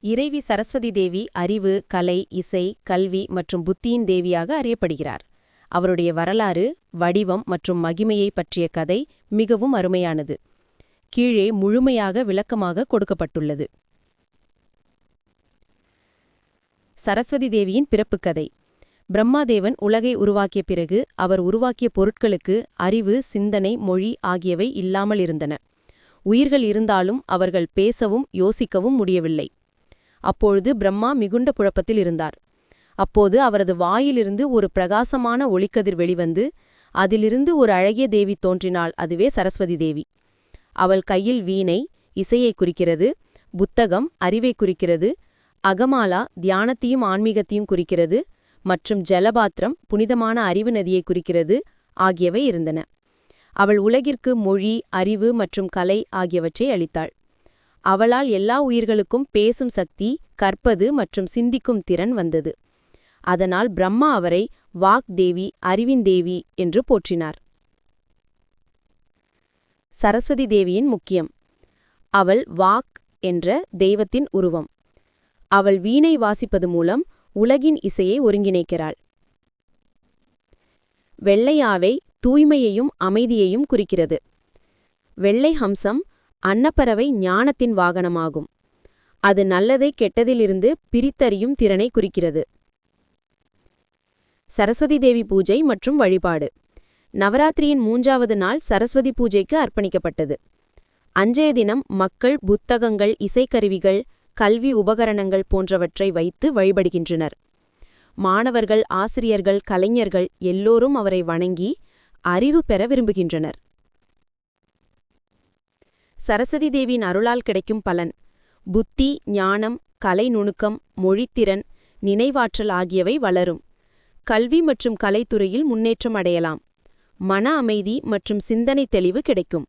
இறைவி சரஸ்வதி தேவி அறிவு, கலை, இசை, கல்வி மற்றும் புத்தியின் தேவியாக அறியப்படுகிறார். அவருடைய வரலாறு, வடிவம் மற்றும் மகிமையை பற்றிய கதை மிகவும் அருமையானது. கீழே முழுமையாக விளக்கமாக கொடுக்கப்பட்டுள்ளது. சரஸ்வதி தேவியின் பிறப்புக் கதை. பிரம்மாதேவன் உலகை உருவாக்கிய பிறகு அவர் உருவாக்கிய பொருட்களுக்கு அறிவு, சிந்தனை, மொழி ஆகியவை இல்லாமல் இருந்தன. உயிர்கள் இருந்தாலும் அவர்கள் பேசவும் யோசிக்கவும் முடியவில்லை. அப்பொழுது பிரம்மா மிகுந்த குழப்பத்தில் இருந்தார். அப்போது அவரது வாயிலிருந்து ஒரு பிரகாசமான ஒளிக்கதிர் வெளிவந்து அதிலிருந்து ஒரு அழகிய தேவி தோன்றினாள். அதுவே சரஸ்வதி தேவி. அவள் கையில் வீணை இசையை குறிக்கிறது, புத்தகம் அறிவை குறிக்கிறது, அகமாலா தியானத்தையும் ஆன்மீகத்தையும் குறிக்கிறது மற்றும் ஜலபாத்திரம் புனிதமான அறிவு நதியை குறிக்கிறது ஆகியவை இருந்தன. அவள் உலகிற்கு மொழி, அறிவு மற்றும் கலை ஆகியவற்றை அளித்தாள். அவளால் எல்லா உயிர்களுக்கும் பேசும் சக்தி, கற்பது மற்றும் சிந்திக்கும் திறன் வந்தது. அதனால் பிரம்மா அவரை வாக் தேவி, அறிவின் தேவி என்று போற்றினார். சரஸ்வதி தேவியின் முக்கியம். அவள் வாக் என்ற தெய்வத்தின் உருவம். அவள் வீணை வாசிப்பது மூலம் உலகின் இசையை ஒருங்கிணைக்கிறாள். வெள்ளையாவை தூய்மையையும் அமைதியையும் குறிக்கிறது. வெள்ளை ஹம்சம் அன்னப்பறவை ஞானத்தின் வாகனமாகும். அது நல்லதை கெட்டதிலிருந்து பிரித்தறியும் திறனை குறிக்கிறது. சரஸ்வதி தேவி பூஜை மற்றும் வழிபாடு. நவராத்திரியின் 3வது நாள் சரஸ்வதி பூஜைக்கு அர்ப்பணிக்கப்பட்டது. அன்றைய தினம் மக்கள் புத்தகங்கள், இசைக்கருவிகள், கல்வி உபகரணங்கள் போன்றவற்றை வைத்து வழிபடுகின்றனர். மாணவர்கள், ஆசிரியர்கள், கலைஞர்கள் எல்லோரும் அவரை வணங்கி அறிவு பெற விரும்புகின்றனர். சரஸ்வதி தேவியின் அருளால் கிடைக்கும் பலன்: புத்தி, ஞானம், கலை நுணுக்கம், மொழித்திறன், நினைவாற்றல் ஆகியவை வளரும். கல்வி மற்றும் கலைத்துறையில் முன்னேற்றம் அடையலாம். மன அமைதி மற்றும் சிந்தனை தெளிவு கிடைக்கும்.